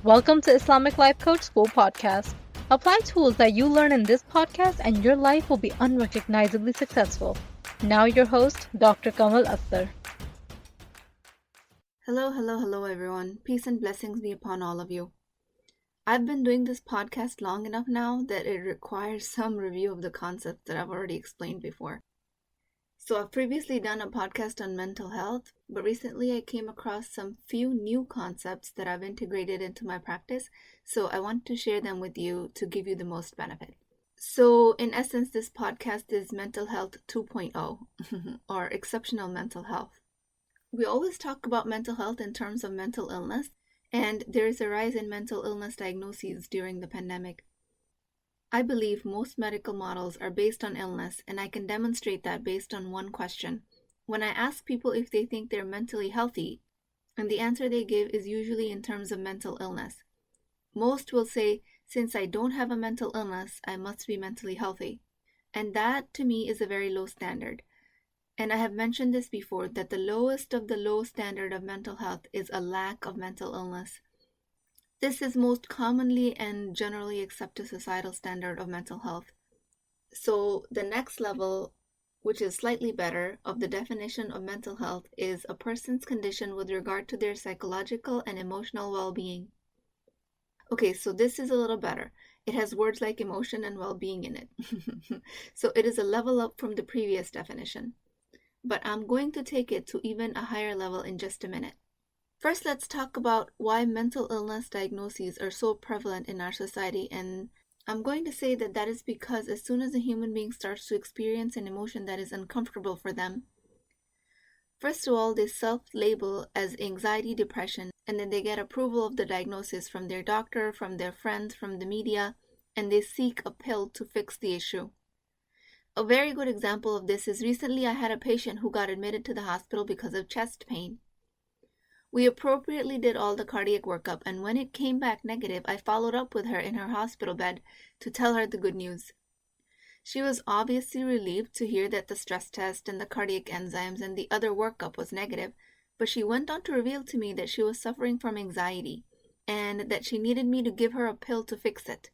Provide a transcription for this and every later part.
Welcome to Islamic Life Coach School Podcast. Apply tools that you learn in this podcast and your life will be unrecognizably successful. Now your host, Dr. Kamal Akhtar. Hello everyone. Peace and blessings be upon all of you. I've been doing this podcast long enough now that it requires some review of the concepts that I've already explained before. So I've previously done a podcast on mental health, but recently I came across some few new concepts that I've integrated into my practice, so I want to share them with you to give you the most benefit. So in essence, this podcast is Mental Health 2.0 or Exceptional Mental Health. We always talk about mental health in terms of mental illness, and there is a rise in mental illness diagnoses during the pandemic. I believe most medical models are based on illness, and I can demonstrate that based on one question. When I ask people if they think they're mentally healthy, and the answer they give is usually in terms of mental illness. Most will say, since I don't have a mental illness, I must be mentally healthy. And that, to me, is a very low standard. And I have mentioned this before, that the lowest of the low standard of mental health is a lack of mental illness. This is most commonly and generally accepted societal standard of mental health. So the next level, which is slightly better, of the definition of mental health is a person's condition with regard to their psychological and emotional well-being. Okay, so this is a little better. It has words like emotion and well-being in it. So it is a level up from the previous definition. But I'm going to take it to even a higher level in just a minute. First, let's talk about why mental illness diagnoses are so prevalent in our society, and I'm going to say that is because as soon as a human being starts to experience an emotion that is uncomfortable for them, first of all, they self-label as anxiety, depression, and then they get approval of the diagnosis from their doctor, from their friends, from the media, and they seek a pill to fix the issue. A very good example of this is recently I had a patient who got admitted to the hospital because of chest pain. We appropriately did all the cardiac workup, and when it came back negative, I followed up with her in her hospital bed to tell her the good news. She was obviously relieved to hear that the stress test and the cardiac enzymes and the other workup was negative, but she went on to reveal to me that she was suffering from anxiety and that she needed me to give her a pill to fix it.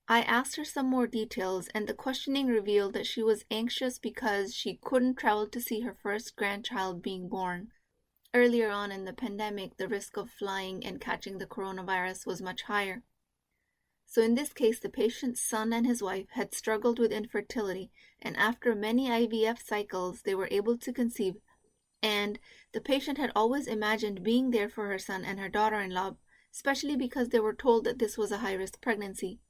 I asked her some more details, and the questioning revealed that she was anxious because she couldn't travel to see her first grandchild being born. Earlier on in the pandemic, the risk of flying and catching the coronavirus was much higher. So in this case, the patient's son and his wife had struggled with infertility, and after many IVF cycles, they were able to conceive. And the patient had always imagined being there for her son and her daughter-in-law, especially because they were told that this was a high-risk pregnancy.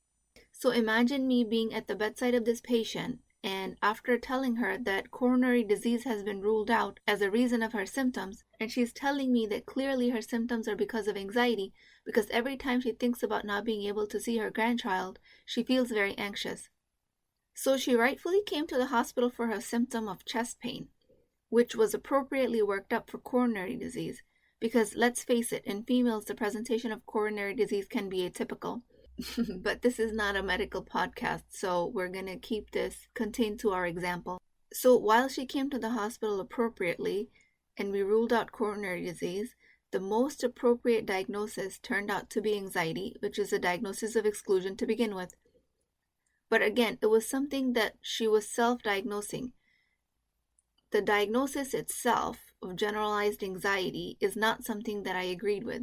So imagine me being at the bedside of this patient, and after telling her that coronary disease has been ruled out as a reason of her symptoms, and she's telling me that clearly her symptoms are because of anxiety, because every time she thinks about not being able to see her grandchild, she feels very anxious. So she rightfully came to the hospital for her symptom of chest pain, which was appropriately worked up for coronary disease, because let's face it, in females the presentation of coronary disease can be atypical. But this is not a medical podcast, so we're going to keep this contained to our example. So while she came to the hospital appropriately and we ruled out coronary disease, the most appropriate diagnosis turned out to be anxiety, which is a diagnosis of exclusion to begin with. But again, it was something that she was self-diagnosing. The diagnosis itself of generalized anxiety is not something that I agreed with.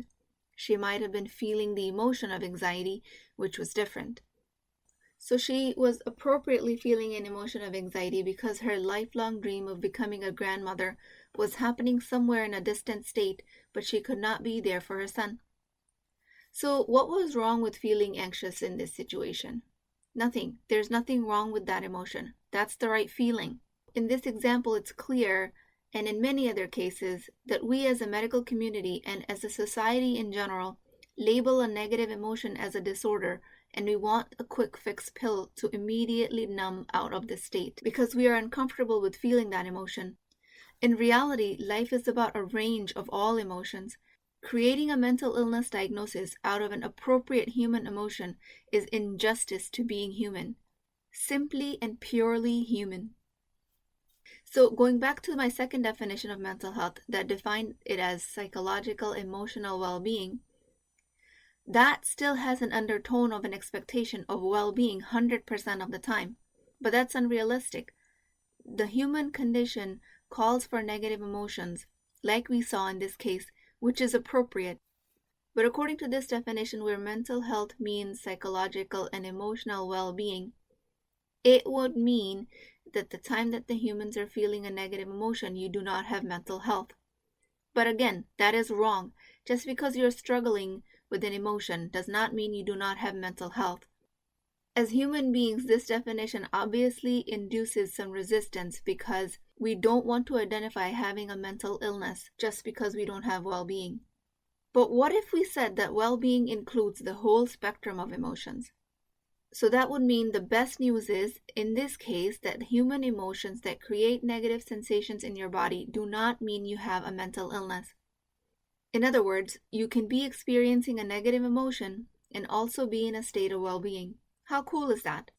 She might have been feeling the emotion of anxiety, which was different. So she was appropriately feeling an emotion of anxiety because her lifelong dream of becoming a grandmother was happening somewhere in a distant state, but she could not be there for her son. So what was wrong with feeling anxious in this situation? Nothing. There's nothing wrong with that emotion. That's the right feeling. In this example, it's clear, and in many other cases, that we as a medical community and as a society in general label a negative emotion as a disorder, and we want a quick fix pill to immediately numb out of the state because we are uncomfortable with feeling that emotion. In reality, life is about a range of all emotions. Creating a mental illness diagnosis out of an appropriate human emotion is injustice to being human. Simply and purely human. So going back to my second definition of mental health that defined it as psychological, emotional well-being, That still has an undertone of an expectation of well-being 100% of the time, but that's unrealistic. The human condition calls for negative emotions, like we saw in this case, which is appropriate. But according to this definition, where mental health means psychological and emotional well-being, it would mean that the time that the humans are feeling a negative emotion, you do not have mental health. But again, that is wrong. Just because you're struggling with an emotion does not mean you do not have mental health. As human beings, this definition obviously induces some resistance because we don't want to identify having a mental illness just because we don't have well-being. But what if we said that well-being includes the whole spectrum of emotions? So that would mean the best news is, in this case, that human emotions that create negative sensations in your body do not mean you have a mental illness. In other words, you can be experiencing a negative emotion and also be in a state of well-being. How cool is that?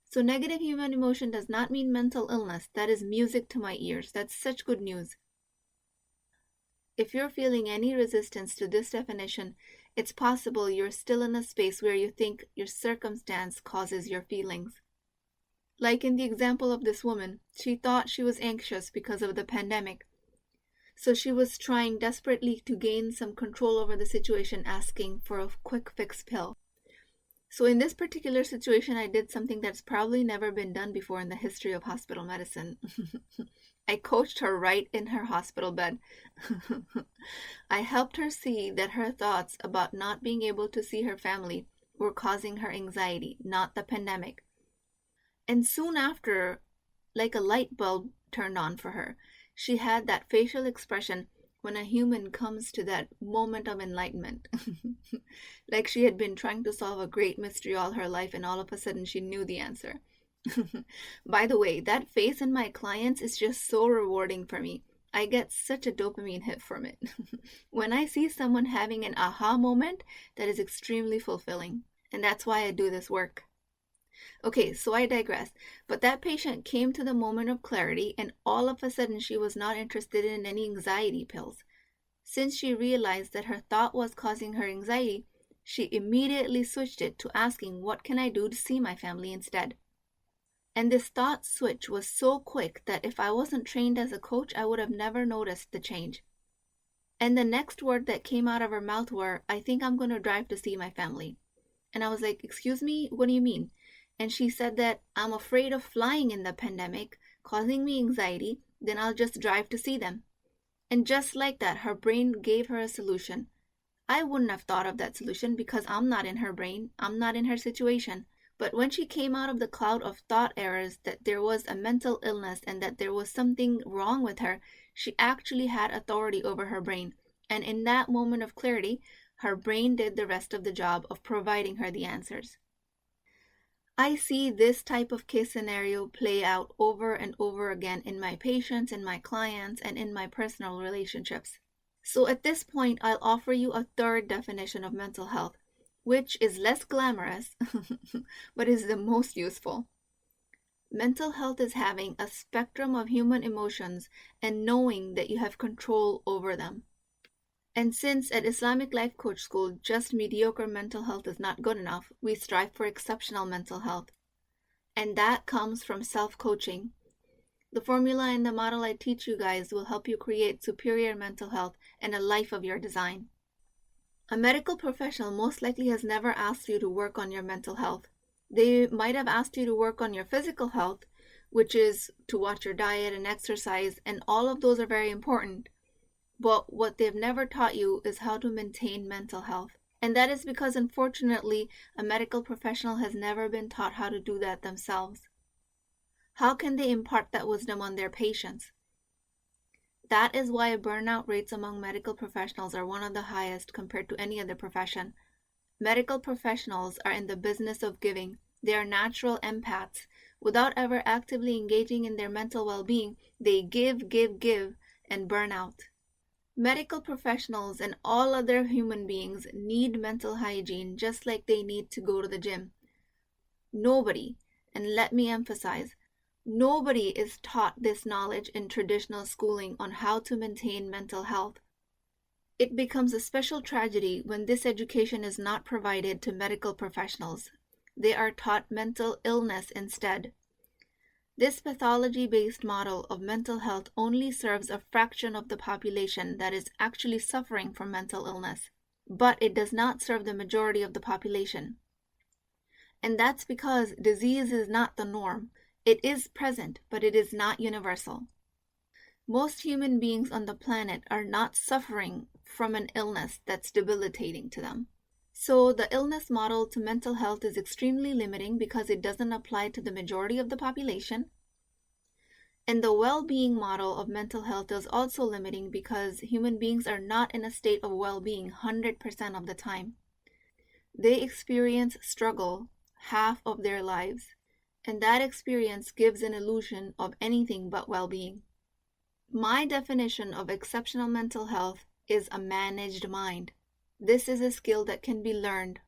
So negative human emotion does not mean mental illness. That is music to my ears. That's such good news. If you're feeling any resistance to this definition, it's possible you're still in a space where you think your circumstance causes your feelings. Like in the example of this woman, she thought she was anxious because of the pandemic. So she was trying desperately to gain some control over the situation, asking for a quick fix pill. So in this particular situation, I did something that's probably never been done before in the history of hospital medicine. I coached her right in her hospital bed. I helped her see that her thoughts about not being able to see her family were causing her anxiety, not the pandemic. And soon after, like a light bulb turned on for her, she had that facial expression when a human comes to that moment of enlightenment. Like she had been trying to solve a great mystery all her life and all of a sudden she knew the answer. By the way, that face in my clients is just so rewarding for me. I get such a dopamine hit from it. When I see someone having an aha moment, that is extremely fulfilling. And that's why I do this work. Okay, so I digress. But that patient came to the moment of clarity and all of a sudden she was not interested in any anxiety pills. Since she realized that her thought was causing her anxiety, she immediately switched it to asking, what can I do to see my family instead? And this thought switch was so quick that if I wasn't trained as a coach, I would have never noticed the change. And the next word that came out of her mouth were, I think I'm going to drive to see my family. And I was like, excuse me, what do you mean? And she said that I'm afraid of flying in the pandemic, causing me anxiety, then I'll just drive to see them. And just like that, her brain gave her a solution. I wouldn't have thought of that solution because I'm not in her brain, I'm not in her situation. But when she came out of the cloud of thought errors that there was a mental illness and that there was something wrong with her, she actually had authority over her brain. And in that moment of clarity, her brain did the rest of the job of providing her the answers. I see this type of case scenario play out over and over again in my patients, in my clients, and in my personal relationships. So at this point, I'll offer you a third definition of mental health, which is less glamorous, but is the most useful. Mental health is having a spectrum of human emotions and knowing that you have control over them. And since at Islamic Life Coach School, just mediocre mental health is not good enough, we strive for exceptional mental health. And that comes from self-coaching. The formula and the model I teach you guys will help you create superior mental health and a life of your design. A medical professional most likely has never asked you to work on your mental health. They might have asked you to work on your physical health, which is to watch your diet and exercise, and all of those are very important. But what they've never taught you is how to maintain mental health. And that is because, unfortunately, a medical professional has never been taught how to do that themselves. How can they impart that wisdom on their patients? That is why burnout rates among medical professionals are one of the highest compared to any other profession. Medical professionals are in the business of giving. They are natural empaths. Without ever actively engaging in their mental well-being, they give, and burn out. Medical professionals and all other human beings need mental hygiene just like they need to go to the gym. Nobody, and let me emphasize, nobody is taught this knowledge in traditional schooling on how to maintain mental health. It becomes a special tragedy when this education is not provided to medical professionals. They are taught mental illness instead. This pathology-based model of mental health only serves a fraction of the population that is actually suffering from mental illness, but it does not serve the majority of the population. And that's because disease is not the norm. It is present, but it is not universal. Most human beings on the planet are not suffering from an illness that's debilitating to them. So the illness model to mental health is extremely limiting because it doesn't apply to the majority of the population. And the well-being model of mental health is also limiting because human beings are not in a state of well-being 100% of the time. They experience struggle half of their lives, and that experience gives an illusion of anything but well-being. My definition of exceptional mental health is a managed mind. This is a skill that can be learned.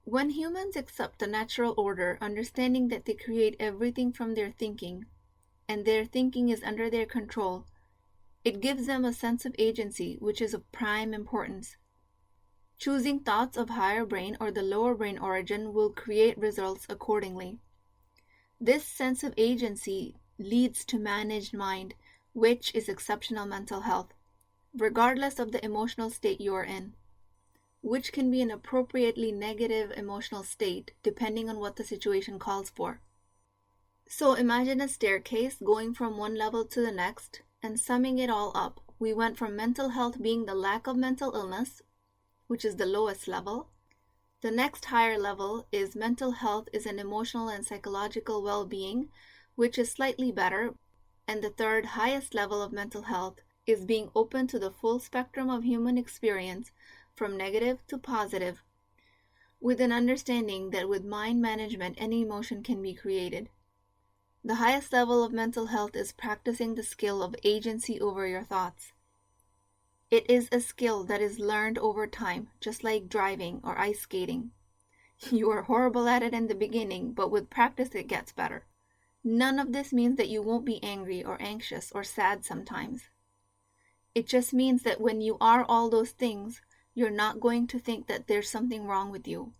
When humans accept the natural order, understanding that they create everything from their thinking, and their thinking is under their control, it gives them a sense of agency, which is of prime importance. Choosing thoughts of higher brain or the lower brain origin will create results accordingly. This sense of agency leads to managed mind, which is exceptional mental health, regardless of the emotional state you are in, which can be an appropriately negative emotional state depending on what the situation calls for. So imagine a staircase going from one level to the next, and summing it all up, we went from mental health being the lack of mental illness, which is the lowest level. The next higher level is mental health is an emotional and psychological well-being, which is slightly better. And the third highest level of mental health is being open to the full spectrum of human experience, from negative to positive, with an understanding that with mind management, any emotion can be created. The highest level of mental health is practicing the skill of agency over your thoughts. It is a skill that is learned over time, just like driving or ice skating. You are horrible at it in the beginning, but with practice it gets better. None of this means that you won't be angry or anxious or sad sometimes. It just means that when you are all those things, you're not going to think that there's something wrong with you.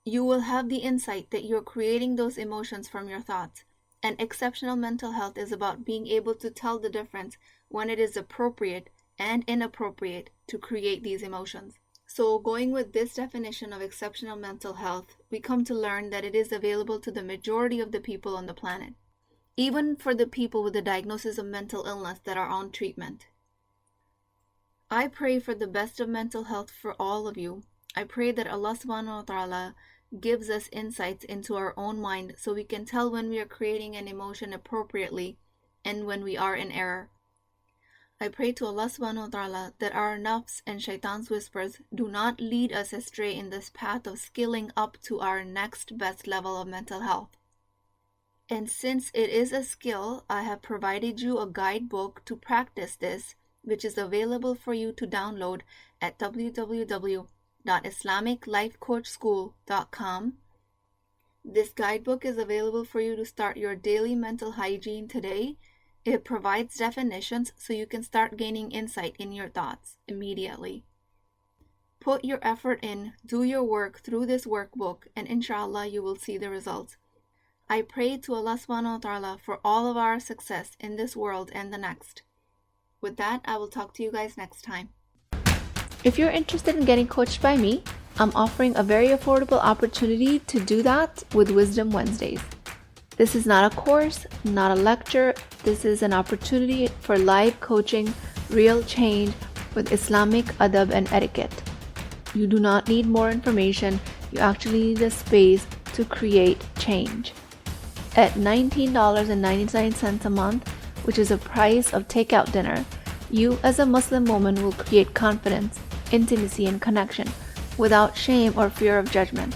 You will have the insight that you're creating those emotions from your thoughts. And exceptional mental health is about being able to tell the difference when it is appropriate and inappropriate to create these emotions. So going with this definition of exceptional mental health, we come to learn that it is available to the majority of the people on the planet, even for the people with the diagnosis of mental illness that are on treatment. I pray for the best of mental health for all of you. I pray that Allah subhanahu wa ta'ala gives us insights into our own mind so we can tell when we are creating an emotion appropriately and when we are in error. I pray to Allah subhanahu wa ta'ala that our nafs and shaitan's whispers do not lead us astray in this path of skilling up to our next best level of mental health. And since it is a skill, I have provided you a guidebook to practice this, which is available for you to download at www.islamiclifecoachschool.com. This guidebook is available for you to start your daily mental hygiene today. It provides definitions so you can start gaining insight in your thoughts immediately. Put your effort in, do your work through this workbook, and inshallah you will see the results. I pray to Allah subhanahu wa ta'ala for all of our success in this world and the next. With that, I will talk to you guys next time. If you're interested in getting coached by me, I'm offering a very affordable opportunity to do that with Wisdom Wednesdays. This is not a course, not a lecture. This is an opportunity for live coaching, real change with Islamic adab and etiquette. You do not need more information. You actually need a space to create change. At $19.99 a month, which is the price of takeout dinner, you as a Muslim woman will create confidence, intimacy, and connection without shame or fear of judgment,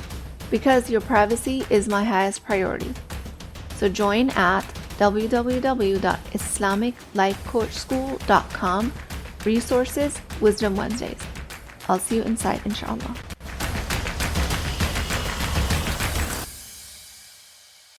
because your privacy is my highest priority. So join at www.islamiclifecoachschool.com. Resources, Wisdom Wednesdays. I'll see you inside, inshallah.